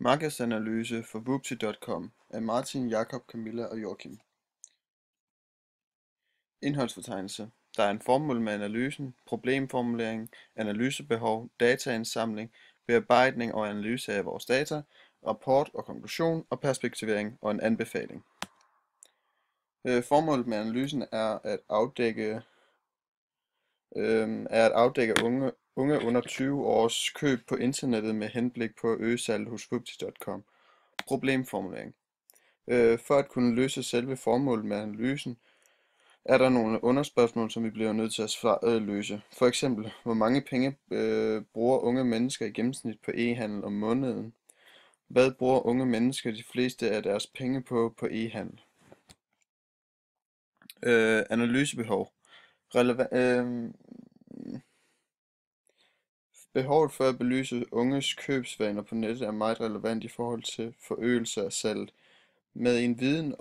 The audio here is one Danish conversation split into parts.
Markedsanalyse for Wupti.com af Martin, Jakob, Camilla og Joachim. Indholdsfortegnelse. Der er en formål med analysen, problemformulering, analysebehov, dataindsamling, bearbejdning og analyse af vores data, rapport og konklusion og perspektivering og en anbefaling. Formålet med analysen er at afdække unge under 20 års køb på internettet med henblik på at øge salget hos Wupti.com. Problemformulering. For at kunne løse selve formålet med analysen, er der nogle underspørgsmål, som vi bliver nødt til at løse. For eksempel, hvor mange penge bruger unge mennesker i gennemsnit på e-handel om måneden? Hvad bruger unge mennesker de fleste af deres penge på e-handel? Analysebehov. Behovet for at belyse unges købsvaner på nettet er meget relevant i forhold til forøgelse af salget. Med en viden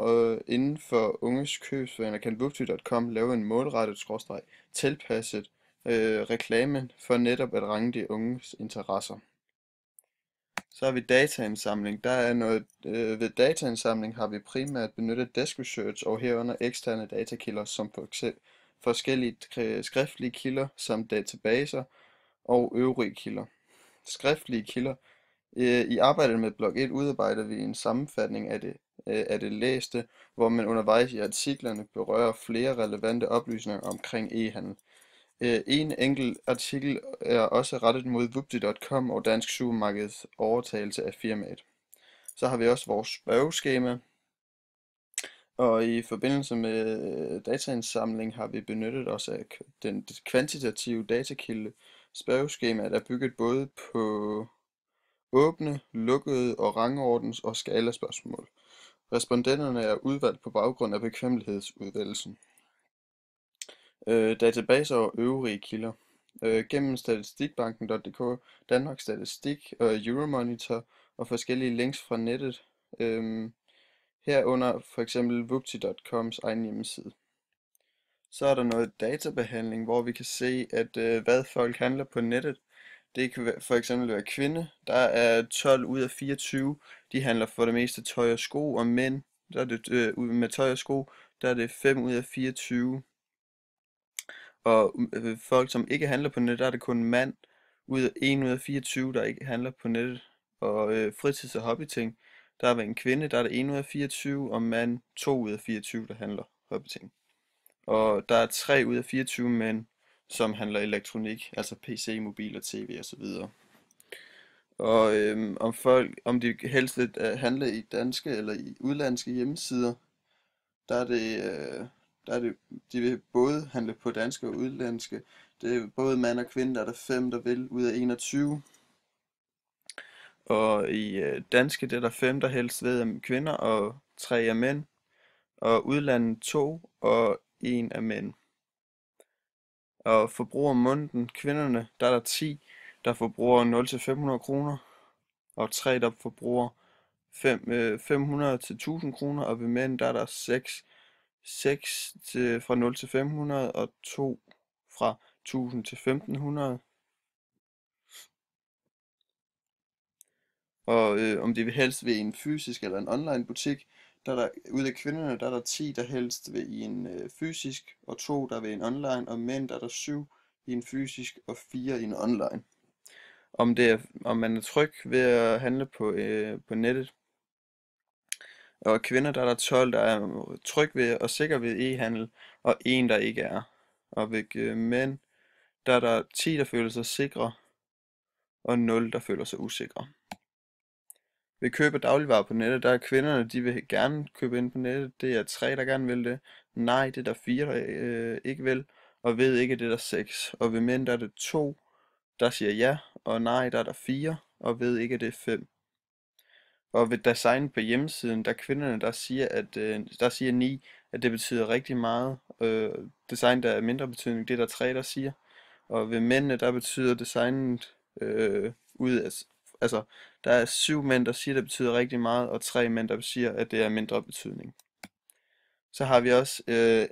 inden for unges købsvaner kan Wupti.com lave en målrettet/tilpasset reklame for netop at range de unges interesser. Så har vi dataindsamling. Ved dataindsamling har vi primært benyttet desk research og herunder eksterne datakilder som forskellige skriftlige kilder samt databaser og øvrige kilder. Skriftlige kilder. I arbejdet med blok 1 udarbejder vi en sammenfatning af det læste, hvor man undervejs i artiklerne berører flere relevante oplysninger omkring e-handel. En enkelt artikel er også rettet mod Wupti.com og Dansk Supermarkeds overtagelse af firmaet. Så har vi også vores spørgeskema, og i forbindelse med dataindsamling har vi benyttet os af den kvantitative datakilde. Spørgeskemaet er bygget både på åbne, lukkede og rangordens- og skalaspørgsmål. Respondenterne er udvalgt på baggrund af bekvemmelighedsudvælgelsen. Databaser og øvrige kilder. Gennem statistikbanken.dk, Danmarks Statistik og Euromonitor og forskellige links fra nettet, herunder for eksempel Wupti.coms egen hjemmeside. Så er der noget databehandling, hvor vi kan se, at hvad folk handler på nettet. Det kan for eksempel være kvinde. Der er 12 ud af 24, de handler for det meste tøj og sko, og mænd, der er det med tøj og sko, der er det 5 ud af 24. Og folk, som ikke handler på nettet, der er det kun en ud af 24, der ikke handler på nettet. Og fritids- og hobbyting, der er en kvinde, der er det 1 ud af 24, og mand 2 ud af 24, der handler hobbyting. Og der er 3 ud af 24 mænd, som handler elektronik, altså PC, mobil og tv osv. Og om de helst vil handle i danske eller i udlandske hjemmesider, der er det, de vil både handle på danske og udlandske. Det er både mand og kvinde, der er der 5, der vil ud af 21. Og i danske, det er der 5, der helst ved af kvinder, og 3 af mænd. Og udlandet 2, og 1 af mænd. Og forbruger måneden, kvinderne, der er der 10, der forbruger 0 til 500 kroner, og 3, der forbruger 500 til 1000 kroner, og ved mænd, der er der 6 fra 0 til 500, og 2 fra 1000 til 1500. Og om de vil helst ved en fysisk eller en online butik, der er der, ud af kvinderne, der er der 10, der helst vil i en fysisk, og 2, der vil en online, og mænd, der er der 7 i en fysisk, og 4 i en online. Om man er tryg ved at handle på nettet. Og kvinder, der er der 12, der er tryg ved og sikker ved e-handel, og 1, der ikke er. Og ved mænd, der er der 10, der føler sig sikre, og 0, der føler sig usikre. Ved køb af dagligvarer på nettet, der er kvinderne, de vil gerne købe ind på nettet. Det er 3, der gerne vil det. Nej, det er der 4, der ikke vil. Og ved ikke, det er der 6. Og ved mænd, der er det 2, der siger ja. Og nej, der er der 4. Og ved ikke, det er 5. Og ved design på hjemmesiden, der er kvinderne, der siger 9, at det betyder rigtig meget. Design, der er mindre betydning, det er der 3, der siger. Og ved mændene, der betyder designet altså, der er 7 mænd, der siger, at det betyder rigtig meget, og 3 mænd, der siger, at det er mindre betydning. Så har vi også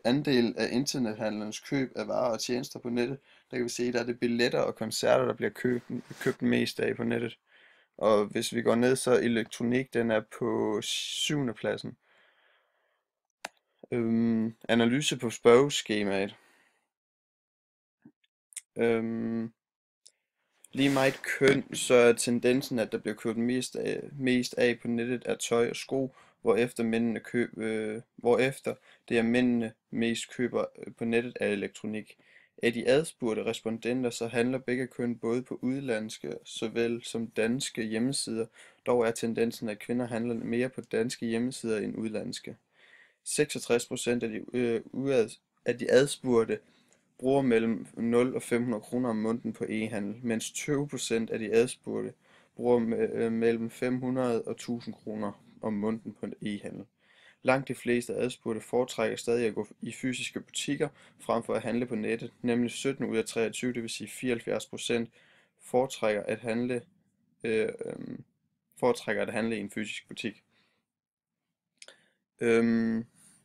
andel af internethandlernes køb af varer og tjenester på nettet. Der kan vi se, der er det billetter og koncerter, der bliver købt mest af på nettet. Og hvis vi går ned, så elektronik, den er på 7. pladsen. Analyse på spørgeskemaet. Lige meget køn, så er tendensen, at der bliver købt mest af på nettet af tøj og sko, hvorefter det er mændene mest køber på nettet af elektronik. Af de adspurgte respondenter, så handler begge køn både på udenlandske såvel som danske hjemmesider, dog er tendensen, at kvinder handler mere på danske hjemmesider end udenlandske. 66% af de adspurgte bruger mellem 0 og 500 kroner om måneden på e-handel, mens 20% af de adspurgte bruger mellem 500 og 1000 kroner om måneden på e-handel. Langt de fleste adspurgte foretrækker stadig at gå i fysiske butikker frem for at handle på nettet, nemlig 17 ud af 23, det vil sige 74% foretrækker at handle i en fysisk butik.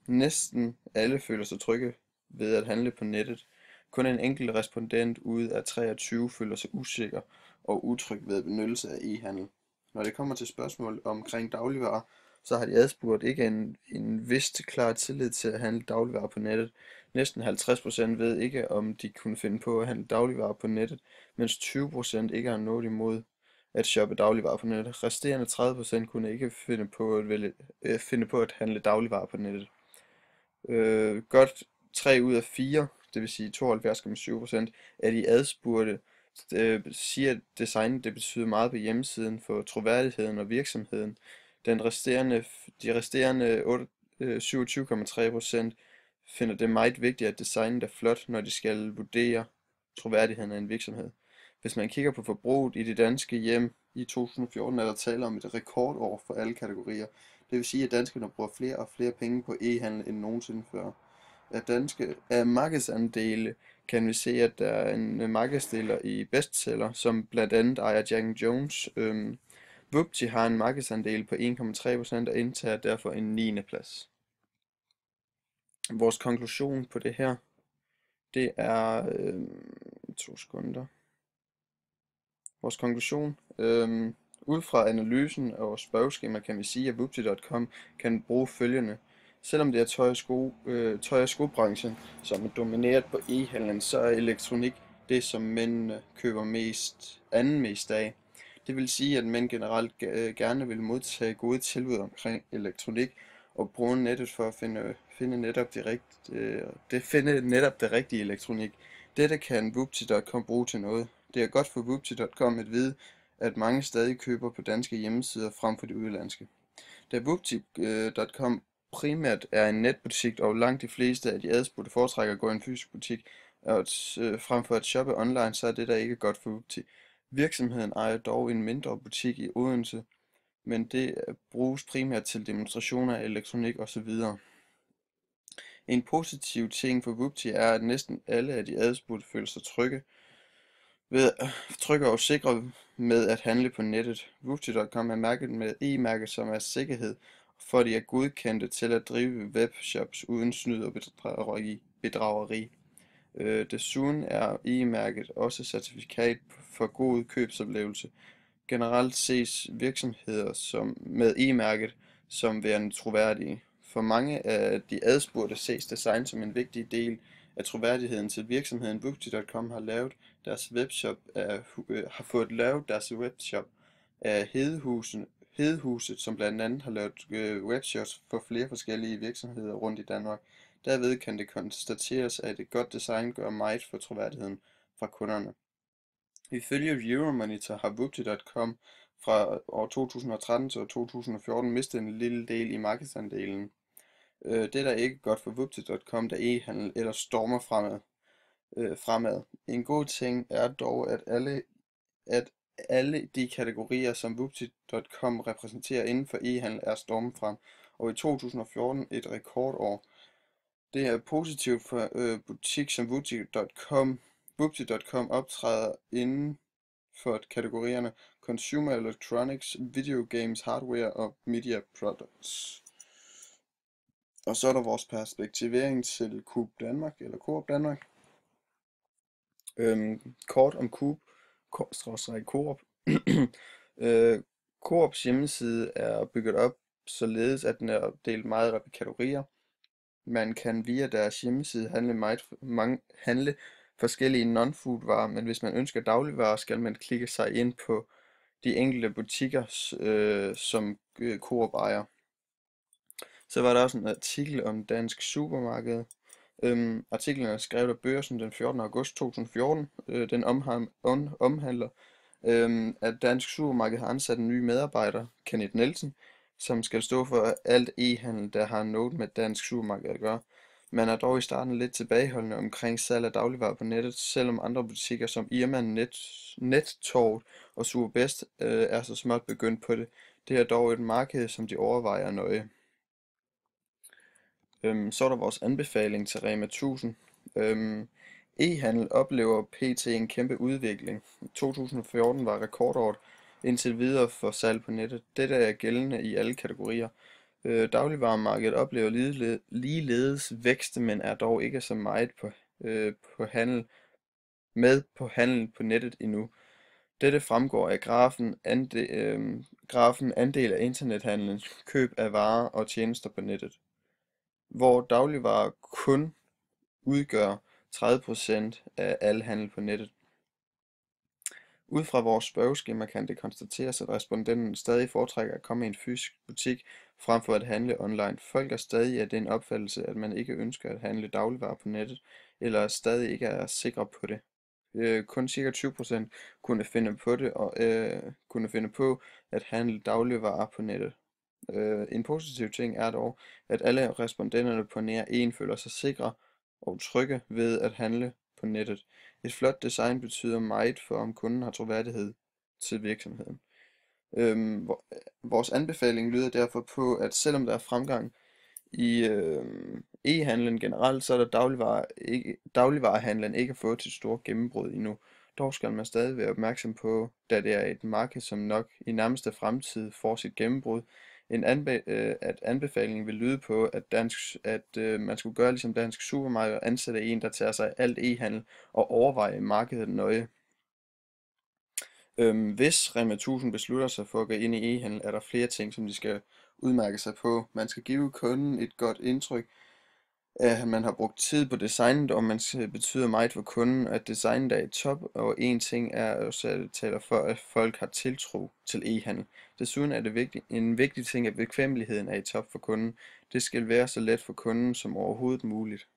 Næsten alle føler sig trygge ved at handle på nettet. Kun en enkelt respondent ud af 23 føler sig usikker og utryg ved benyttelse af e-handel. Når det kommer til spørgsmål omkring dagligvarer, så har de adspurgt ikke en vist klar tillid til at handle dagligvarer på nettet. Næsten 50% ved ikke, om de kunne finde på at handle dagligvarer på nettet, mens 20% ikke har noget imod at shoppe dagligvarer på nettet. Resterende 30% kunne ikke finde på at handle dagligvarer på nettet. Godt 3 ud af 4, det vil sige 72,7% af de adspurgte, siger, at design det betyder meget på hjemmesiden for troværdigheden og virksomheden. De resterende 27,3% finder det meget vigtigt, at designet er flot, når de skal vurdere troværdigheden af en virksomhed. Hvis man kigger på forbruget i de danske hjem i 2014, er der tale om et rekordår for alle kategorier. Det vil sige, at danskerne bruger flere og flere penge på e-handel end nogensinde før. Af markedsandele kan vi se, at der er en markedsdeler i bestseller, som blandt andet ejer Jack Jones. Vupti har en markedsandel på 1,3% og indtager derfor en 9. plads. Vores konklusion på det her, det er 2 sekunder. Vores konklusion, ud fra analysen og spørgeskema kan vi sige, at Vupti.com kan bruge følgende. Selvom det er tøj- og skobranchen, som er domineret på e-handlen, så er elektronik det, som mændene køber mest af. Det vil sige, at mænd generelt gerne vil modtage gode tilbud omkring elektronik og bruge nettet for at finde netop det rigtige elektronik. Dette kan Vupti.com bruge til noget. Det er godt for Vupti.com at vide, at mange stadig køber på danske hjemmesider frem for de udenlandske. Da Vupti.com primært er en netbutik, og langt de fleste af de adspurgte foretrækker at gå i en fysisk butik, frem for at shoppe online, så er det der ikke godt for Vupti. Virksomheden ejer dog en mindre butik i Odense, men det bruges primært til demonstrationer af elektronik osv. En positiv ting for Vupti er, at næsten alle af de adspurgte føler sig trygge og sikre med at handle på nettet. Vupti.com er mærket med e-mærket, som er sikkerhed, for de er godkendte til at drive webshops uden snyd og bedrageri. Desuden er e-mærket også certifikat for god købsoplevelse. Generelt ses virksomheder med e-mærket som værende troværdige. For mange af de adspurgte ses design som en vigtig del af troværdigheden til virksomheden. Vupti.com har fået lavet deres webshop af Hedehuset, som blandt andet har lavet webshops for flere forskellige virksomheder rundt i Danmark. Derved kan det konstateres, at et godt design gør meget for troværdigheden fra kunderne. Ifølge Euromonitor har Vupti.com fra år 2013 til år 2014 mistet en lille del i markedsandelen. Det er da ikke godt for Vupti.com, da e-handel ellers stormer fremad. En god ting er dog, at alle de kategorier, som Vupti.com repræsenterer inden for e-handel, er stormet frem, og i 2014 et rekordår. Det er positivt for butik som Vupti.com. Vupti.com optræder inden for kategorierne Consumer Electronics, Video Games, Hardware og Media Products. Og så er der vores perspektivering til Coop Danmark, eller Coop Danmark. Kort om Coop, Coop. Coops hjemmeside er bygget op således, at den er opdelt meget op i kategorier. Man kan via deres hjemmeside handle forskellige non-food varer, men hvis man ønsker dagligvarer, skal man klikke sig ind på de enkelte butikker, som Coop ejer. Så var der også en artikel om Dansk Supermarked. Artiklen er skrevet af Børsen den 14. august 2014. Den omhandler, at Dansk Supermarked har ansat en ny medarbejder, Kenneth Nielsen, som skal stå for alt e-handel, der har noget med Dansk Supermarked at gøre. Man er dog i starten lidt tilbageholdende omkring salg af dagligvarer på nettet, selvom andre butikker som Irma, Nettorvet og Superbest er så småt begyndt på det. Det er dog et marked, som de overvejer nøje. Så er der vores anbefaling til Rema 1000. E-handel oplever pt. En kæmpe udvikling. 2014 var rekordåret indtil videre for salg på nettet. Dette er gældende i alle kategorier. Dagligvaremarkedet oplever ligeledes vækst, men er dog ikke så meget på handel på nettet endnu. Dette fremgår af grafen andel af internethandlens køb af varer og tjenester på nettet, hvor dagligvarer kun udgør 30% af al handel på nettet. Ud fra vores spørgeskema kan det konstateres, at respondenten stadig foretrækker at komme i en fysisk butik frem for at handle online. Folk er stadig af den opfattelse, at man ikke ønsker at handle dagligvarer på nettet, eller stadig ikke er sikre på det. Kun ca. 20% kunne finde på at handle dagligvarer på nettet. En positiv ting er dog, at alle respondenterne på nær 1 føler sig sikre og trygge ved at handle på nettet. Et flot design betyder meget for, om kunden har troværdighed til virksomheden. Vores anbefaling lyder derfor på, at selvom der er fremgang i e-handlen generelt, så er der dagligvarehandlen ikke fået til store gennembrud endnu. Dog skal man stadig være opmærksom på, da det er et marked, som nok i nærmeste fremtid får sit gennembrud. At anbefalingen vil lyde på, at man skulle gøre ligesom Dansk Supermarked og ansætte en, der tager sig af alt e-handel og overveje markedet nøje. Hvis Rema 1000 beslutter sig for at gå ind i e-handel, er der flere ting, som de skal udmærke sig på. Man skal give kunden et godt indtryk af, at man har brugt tid på designet, og man betyder meget for kunden, at designet er i top, og en ting er også, at det taler for, at folk har tiltro til e-handel. Desuden er det en vigtig ting, at bekvemmeligheden er i top for kunden. Det skal være så let for kunden som overhovedet muligt.